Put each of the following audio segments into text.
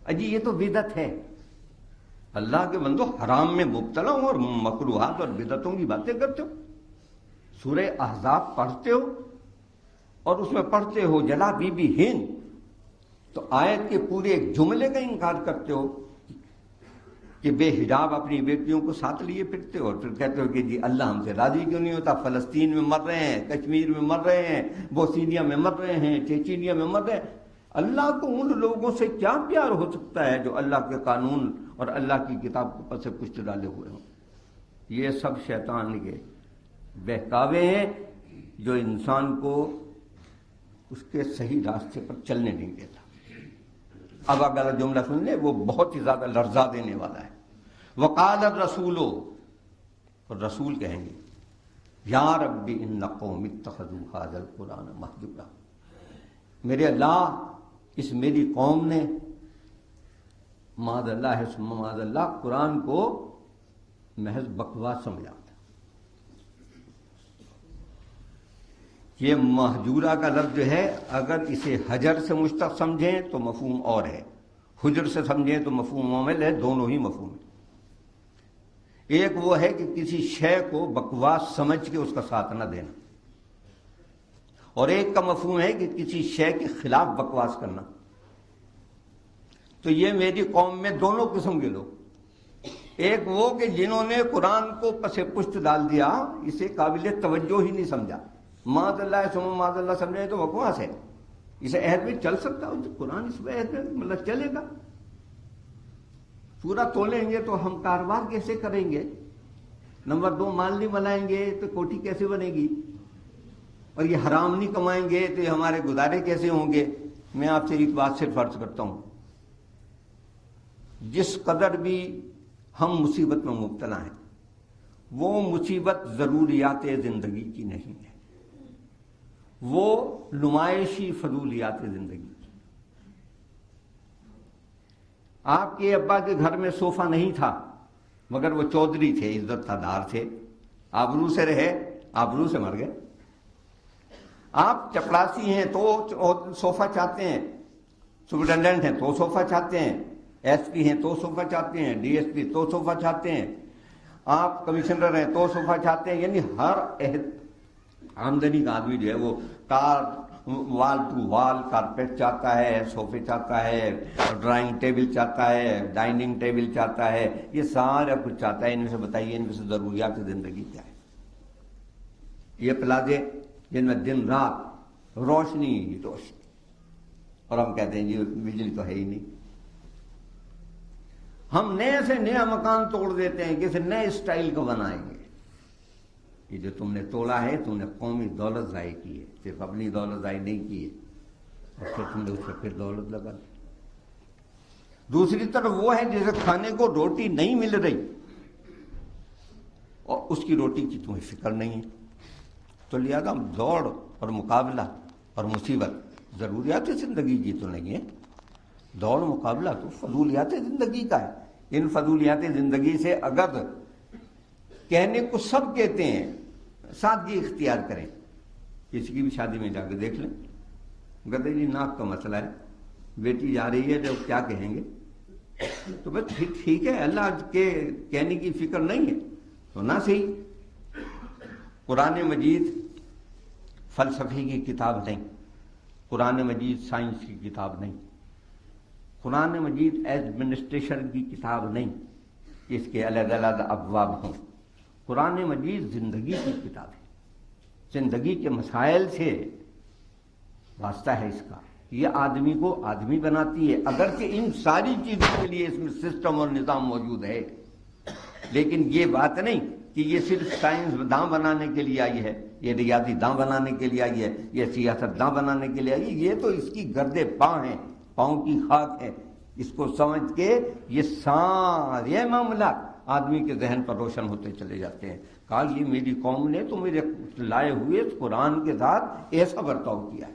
اجی یہ تو بدعت ہے. اللہ کے بندو حرام میں مبتلا ہو اور مکروہات اور بدعتوں کی باتیں کرتے ہو. سورہ احزاب پڑھتے ہو اور اس میں پڑھتے ہو جلا بی بی ہند، تو آیت کے پورے ایک جملے کا انکار کرتے ہو کہ بے حجاب اپنی بیٹیوں کو ساتھ لیے پھرتے ہو، اور پھر کہتے ہو کہ جی اللہ ہم سے راضی کیوں نہیں ہوتا. فلسطین میں مر رہے ہیں، کشمیر میں مر رہے ہیں، بوسنیا میں مر رہے ہیں، چیچینیا میں مر رہے ہیں. اللہ کو ان لوگوں سے کیا پیار ہو سکتا ہے جو اللہ کے قانون اور اللہ کی کتاب کو پس پشت ڈالے ہوئے ہوں. یہ سب شیطان کے بہکاوے ہیں جو انسان کو اس کے صحیح راستے پر چلنے نہیں دیتا. اب اگر جملہ سن لیں، وہ بہت ہی زیادہ لرزا دینے والا ہے. وقال الرسول، اور رسول کہیں گے یا رب ان قوم اتخذوا هذا القرآن مہجورا، میرے اللہ اس میری قوم نے معاذ اللہ ثم معاذ اللہ قرآن کو محض بکواس سمجھا. یہ مہجورہ کا لفظ جو ہے اگر اسے حجر سے مشتق سمجھیں تو مفہوم اور ہے، حجر سے سمجھیں تو مفہوم معامل ہے. دونوں ہی مفہوم ہیں. ایک وہ ہے کہ کسی شے کو بکواس سمجھ کے اس کا ساتھ نہ دینا، اور ایک کا مفہوم ہے کہ کسی شے کے خلاف بکواس کرنا. تو یہ میری قوم میں دونوں قسم کے لوگ، ایک وہ کہ جنہوں نے قرآن کو پس پشت ڈال دیا، اسے قابل توجہ ہی نہیں سمجھا. معاذ اللہ ثم معاذ اللہ سمجھے تو بکواس ہے، اسے عہد میں چل سکتا ہے قرآن، اس میں عہد میں مطلب چلے گا. پورا تولیں گے تو ہم کاروبار کیسے کریں گے؟ نمبر 2 مال نہیں بنائیں گے تو کوٹھی کیسے بنے گی؟ اور یہ حرام نہیں کمائیں گے تو یہ ہمارے گزارے کیسے ہوں گے؟ میں آپ سے ایک بات صرف عرض کرتا ہوں، جس قدر بھی ہم مصیبت میں مبتلا ہیں، وہ مصیبت ضروریات زندگی کی نہیں ہے، وہ نمائشی فضولیات زندگی کی. آپ کے ابا کے گھر میں صوفہ نہیں تھا، مگر وہ چودھری تھے، عزت دار تھے، آبرو سے رہے، آبرو سے مر گئے. آپ چپڑاسی ہیں تو صوفہ چاہتے ہیں، سپرنٹینڈنٹ ہیں تو صوفہ چاہتے ہیں، ایس پی ہیں تو صوفہ چاہتے ہیں، ڈی ایس پی تو صوفہ چاہتے ہیں، آپ کمشنر ہیں تو صوفہ چاہتے ہیں. یعنی ہر آمدنی کا آدمی جو ہے وہ کار وال ٹو وال کارپیٹ چاہتا ہے، صوفے چاہتا ہے، ڈرائنگ ٹیبل چاہتا ہے، ڈائننگ ٹیبل چاہتا ہے، یہ سارا کچھ چاہتا ہے. ان میں سے بتائیے ان میں سے ضروریات زندگی کیا ہے؟ یہ پلازے جن میں دن رات روشنی ہی روشنی، اور ہم کہتے ہیں جی بجلی تو ہے ہی نہیں. ہم نئے سے نیا مکان توڑ دیتے ہیں، کسی نئے اسٹائل کو بنائیں گے. یہ جو تم نے توڑا ہے تم نے قومی دولت ضائع کی ہے، صرف اپنی دولت ضائع نہیں کی ہے، اور پھر تم نے اس پہ پھر دولت لگا دی. دوسری طرف وہ ہے جسے کھانے کو روٹی نہیں مل رہی اور اس کی روٹی کی تمہیں فکر نہیں ہے. تو لہذا دوڑ اور مقابلہ اور مصیبت ضروریات زندگی کی تو نہیں ہے. دوڑ مقابلہ تو فضولیات زندگی کا ہے. ان فضولیات زندگی سے اگر کہنے کو سب کہتے ہیں، سادگی اختیار کریں. کسی کی بھی شادی میں جا کے دیکھ لیں، کہتے جی ناک کا مسئلہ ہے، بیٹی جا رہی ہے تو کیا کہیں گے؟ تو بس ٹھیک ہے، اللہ کے کہنے کی فکر نہیں ہے تو نہ صحیح. قرآن مجید فلسفے کی کتاب نہیں، قرآن مجید سائنس کی کتاب نہیں، قرآن مجید ایڈمنسٹریشن کی کتاب نہیں، اس کے الگ الگ ابواب ہوں. قرآن مجید زندگی کی کتاب ہے، زندگی کے مسائل سے واسطہ ہے اس کا. یہ آدمی کو آدمی بناتی ہے، اگرچہ ان ساری چیزوں کے لیے اس میں سسٹم اور نظام موجود ہے، لیکن یہ بات نہیں کہ یہ صرف سائنس داں بنانے کے لیے آئی ہے، یہ ریاضی داں بنانے کے لیے آئی ہے، یہ سیاست داں بنانے کے لیے آئی ہے. یہ تو اس کی گردے پاؤں ہیں، پاؤں کی خاک ہے. اس کو سمجھ کے یہ سارے معاملات آدمی کے ذہن پر روشن ہوتے چلے جاتے ہیں. کہا یہ میری قوم نے تو میرے لائے ہوئے اس قرآن کے ساتھ ایسا برتاؤ کیا ہے.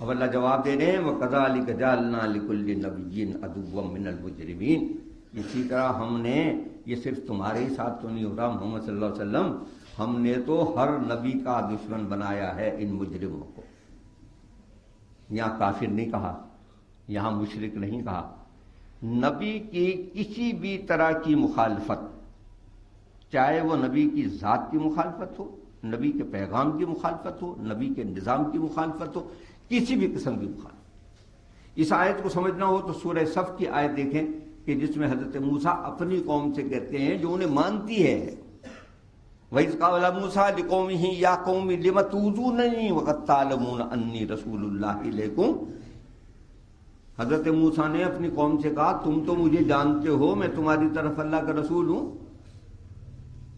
اب اللہ جواب دے رہے ہیں وَكَذَلِكَ جَعَلْنَا لِكُلِّ نَبِيٍّ عَدُوًّا مِّنَ الْمُجْرِمِينَ. اسی طرح ہم نے، یہ صرف تمہارے ہی ساتھ تو نہیں ہو رہا محمد صلی اللہ علیہ وسلم، ہم نے تو ہر نبی کا دشمن بنایا ہے ان مجرموں کو. یہاں کافر نہیں کہا، یہاں مشرک نہیں کہا، نبی کی کسی بھی طرح کی مخالفت، چاہے وہ نبی کی ذات کی مخالفت ہو، نبی کے پیغام کی مخالفت ہو، نبی کے نظام کی مخالفت ہو، کسی بھی قسم کی مخالفت۔ اس آیت کو سمجھنا ہو تو سورہ صف کی آیت دیکھیں کہ جس میں حضرت موسیٰ اپنی قوم سے کہتے ہیں جو انہیں مانتی ہے، وَإِذْ قَالَ مُوسَىٰ لِقَوْمِهِ يَا قَوْمِ لِمَ تُؤْذُونَنِي وَقَدْ تَعْلَمُونَ أَنِّي رَسُولُ اللَّهِ إِلَيْكُمْ۔ حضرت موسیٰ نے اپنی قوم سے کہا تم تو مجھے جانتے ہو میں تمہاری طرف اللہ کا رسول ہوں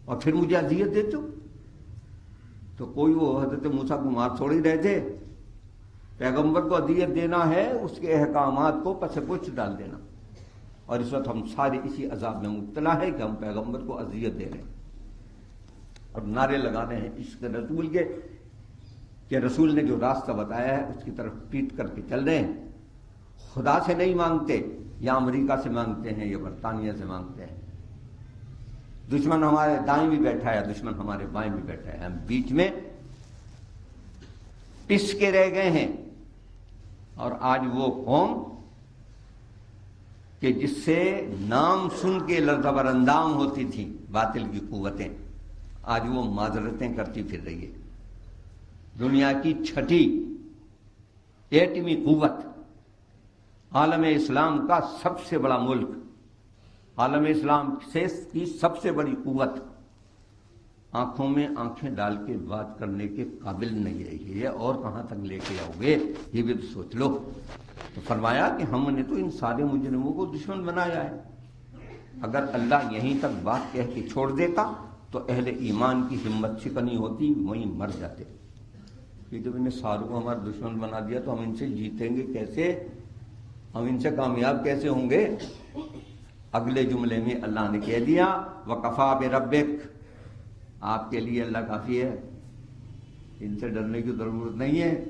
اور پھر مجھے اذیت دیتے ہو۔ تو کوئی وہ حضرت موسیٰ کو مار تھوڑی رہے تھے، پیغمبر کو اذیت دینا ہے اس کے احکامات کو پس پش ڈال دینا، اور اس وقت ہم سارے اسی عذاب میں مبتلا ہے کہ ہم پیغمبر کو اذیت دے رہے ہیں اور نعرے لگانے ہیں عشق رسول کے کہ رسول نے جو راستہ بتایا ہے اس کی طرف پیٹ کر کے چل رہے ہیں۔ خدا سے نہیں مانگتے، یا امریکہ سے مانگتے ہیں یا برطانیہ سے مانگتے ہیں۔ دشمن ہمارے دائیں بھی بیٹھا ہے، دشمن ہمارے بائیں بھی بیٹھا ہے، ہم بیچ میں پس کے رہ گئے ہیں۔ اور آج وہ قوم کہ جس سے نام سن کے لرزہ اندام ہوتی تھی باطل کی قوتیں، آج وہ معذرتیں کرتی پھر رہی ہے۔ دنیا کی چھٹی ایٹمی قوت، عالم اسلام کا سب سے بڑا ملک، عالم اسلام سے کی سب سے بڑی قوت آنکھوں میں آنکھیں ڈال کے بات کرنے کے قابل نہیں رہی ہے، اور کہاں تک لے کے آؤ گے یہ بھی سوچ لو۔ تو فرمایا کہ ہم نے تو ان سارے مجرموں کو دشمن بنایا ہے۔ اگر اللہ یہیں تک بات کہہ کے چھوڑ دیتا تو اہل ایمان کی ہمت شکنی ہوتی، وہیں مر جاتے۔ کہ جب انہیں ساروں کو ہمارا دشمن بنا دیا تو ہم ان سے جیتیں گے کیسے، ہم ان سے کامیاب کیسے ہوں گے؟ اگلے جملے میں اللہ نے کہہ دیا وَكَفَىٰ بِرَبِّكَ، آپ کے لیے اللہ کافی ہے، ان سے ڈرنے کی ضرورت نہیں ہے۔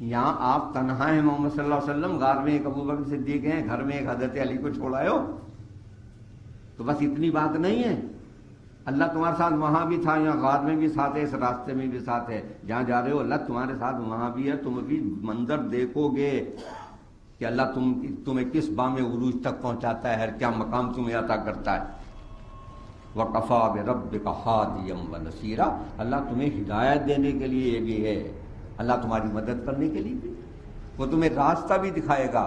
یہاں آپ تنہا ہیں محمد صلی اللہ علیہ وسلم، غار میں ایک ابوبکر صدیق ہیں، گھر میں ایک حضرت علی کو چھوڑائے ہو، تو بس اتنی بات نہیں ہے۔ اللہ تمہارے ساتھ وہاں بھی تھا، یہاں غار میں بھی ساتھ ہے، اس راستے میں بھی ساتھ ہے، جہاں جا رہے ہو اللہ تمہارے ساتھ وہاں بھی ہے۔ تم بھی منظر دیکھو گے کہ اللہ تمہیں کس بام عروج تک پہنچاتا ہے، کیا مقام تمہیں عطا کرتا ہے۔ وَكَفَىٰ بِرَبِّكَ هَادِيًا وَنَصِيرًا، اللہ تمہیں ہدایت دینے کے لیے یہ بھی ہے، اللہ تمہاری مدد کرنے کے لیے بھی، وہ تمہیں راستہ بھی دکھائے گا،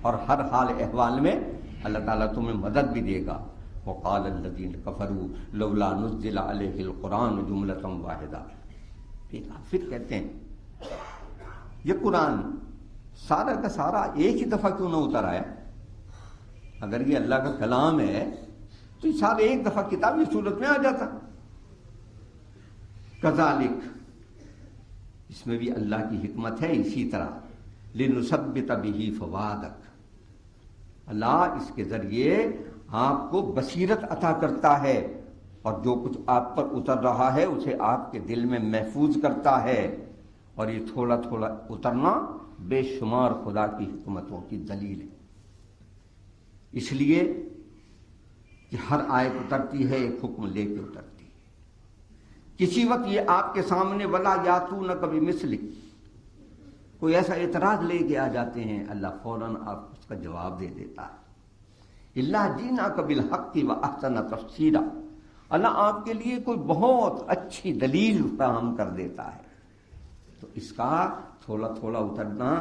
اور ہر حال احوال میں اللہ تعالیٰ تمہیں مدد بھی دے گا۔ وَقَالَ الَّذِينَ كَفَرُوا لَوْلَا نُزِّلَ عَلَيْهِ الْقُرْآنُ جُمْلَةً وَاحِدَةً۔ پھر کہتے ہیں یہ قرآن سارا کا سارا ایک ہی دفعہ کیوں نہ اتر آیا؟ اگر یہ اللہ کا کلام ہے تو یہ سارے ایک دفعہ کتابی صورت میں آ جاتا۔ کذالک، اس میں بھی اللہ کی حکمت ہے، اسی طرح لنثبت بہ فؤادک، اللہ اس کے ذریعے آپ کو بصیرت عطا کرتا ہے، اور جو کچھ آپ پر اتر رہا ہے اسے آپ کے دل میں محفوظ کرتا ہے، اور یہ تھوڑا تھوڑا اترنا بے شمار خدا کی حکمتوں کی دلیل ہے۔ اس لیے کہ ہر آیت اترتی ہے ایک حکم لے کے اترتی ہے۔ کسی وقت یہ آپ کے سامنے ولا یاتونک بمثلہ، کوئی ایسا اعتراض لے کے آ جاتے ہیں، اللہ فوراً آپ اس کا جواب دے دیتا ہے۔ اللہ جیناک بالحق واحسن تفسیرا، اللہ آپ کے لیے کوئی بہت اچھی دلیل فراہم کر دیتا ہے۔ تو اس کا تھوڑا تھوڑا اترنا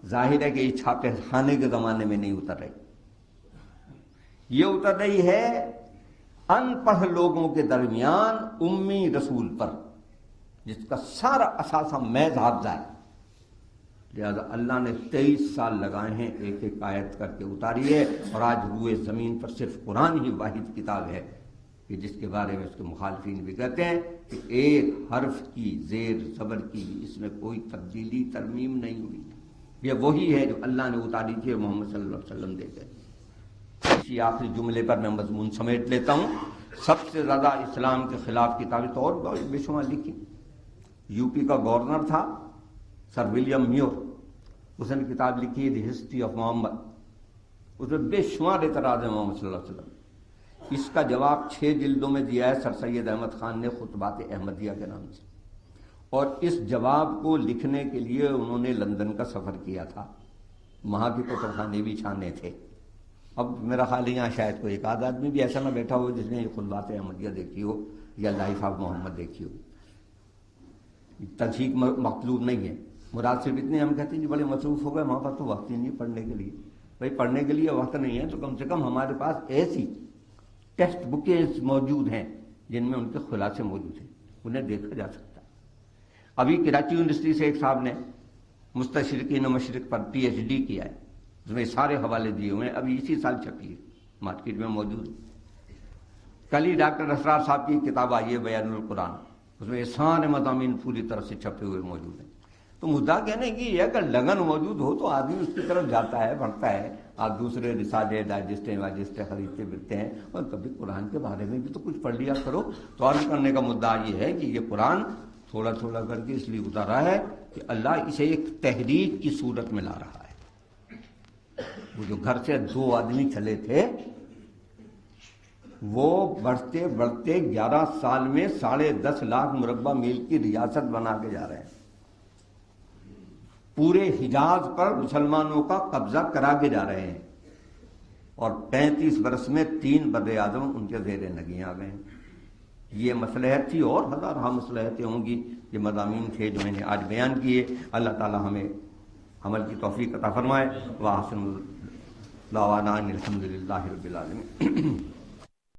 ظاہر ہے کہ یہ چھاپے خانے کے زمانے میں نہیں اتر رہی، یہ اتر رہی ہے ان پڑھ لوگوں کے درمیان امی رسول پر، جس کا سارا اثاثہ محض حافظہ ہے۔ لہذا اللہ نے 23 سال لگائے ہیں ایک ایک آیت کر کے اتاری ہے، اور آج روئے زمین پر صرف قرآن ہی واحد کتاب ہے کہ جس کے بارے میں اس کے مخالفین بھی کہتے ہیں کہ ایک حرف کی زیر زبر کی اس میں کوئی تبدیلی ترمیم نہیں ہوئی، یہ وہی ہے جو اللہ نے اتاری تھی اور محمد صلی اللہ علیہ وسلم دے گئے۔ اسی آخری جملے پر میں مضمون سمیٹ لیتا ہوں۔ سب سے زیادہ اسلام کے خلاف کتابیں تو اور بے شمار لکھی۔ یو پی کا گورنر تھا سر ولیم میور، اس نے کتاب لکھی دی ہسٹری آف محمد، اس میں بے شمار اعتراض ہے محمد صلی اللہ علیہ وسلم۔ اس کا جواب 6 جلدوں میں دیا ہے سر سید احمد خان نے خطبات احمدیہ کے نام سے، اور اس جواب کو لکھنے کے لیے انہوں نے لندن کا سفر کیا تھا، وہاں کے کتب خانے بھی چھانے تھے۔ اب میرا خیال ہے یہاں شاید کوئی ایک آدھ آدمی بھی ایسا نہ بیٹھا ہو جس نے خطبات احمدیہ دیکھی ہو یا لائف آف محمد دیکھی ہو. تنسیق مطلوب نہیں ہے، مراد صرف اتنے ہم کہتے ہیں کہ بڑے مصروف ہو گئے، ہمارے پاس تو وقت ہی نہیں پڑھنے کے لیے. بھائی پڑھنے کے لیے وقت نہیں ہے تو کم سے کم ہمارے پاس ایسی ٹیکسٹ بکیں موجود ہیں جن میں ان کے خلاصے موجود ہیں، انہیں دیکھا جا سکتا ہے. ابھی کراچی یونیورسٹی سے ایک صاحب نے مستشرقین و مشرق پر پی ایچ ڈی کیا ہے، اس میں سارے حوالے دیے ہوئے ہیں، ابھی اسی سال چھپی ہے، مارکیٹ میں موجود ہے. کل ہی ڈاکٹر اسرار صاحب کی کتاب آئی ہے بیان القرآن، اس میں یہ سارے مضامین پوری طرح سے چھپے ہوئے موجود ہیں. تو مدعا کہنے کی یہ اگر لگن موجود ہو تو آدمی اس کی طرف جاتا ہے، بڑھتا ہے. آپ دوسرے رسالے ڈائجسٹیں وائجسٹیں خریدتے پھرتے ہیں، اور کبھی قرآن کے بارے میں بھی تو کچھ پڑھ لیا کرو. تو عرض کرنے کا مدعا یہ ہے کہ یہ قرآن تھوڑا تھوڑا کر کے اس لیے اتارا ہے کہ اللہ اسے ایک تحریک کی صورت میں لا رہا ہے. وہ جو گھر سے 2 آدمی چلے تھے وہ بڑھتے بڑھتے 11 سال میں 10.5 لاکھ مربع میل کی ریاست بنا کے جا رہے ہیں. پورے حجاز پر مسلمانوں کا قبضہ کرا کے جا رہے ہیں، اور 35 برس میں 3 بر اعظم ان کے زیر نگیں آ گئے ہیں. یہ مصلحت تھی، اور ہزارہ مصلحتیں ہوں گی. یہ مضامین تھے جو میں نے آج بیان کیے. اللہ تعالی ہمیں عمل کی توفیق عطا فرمائے. وَأَحْسَنُ دعوانا الحمد للہ رب العالمین.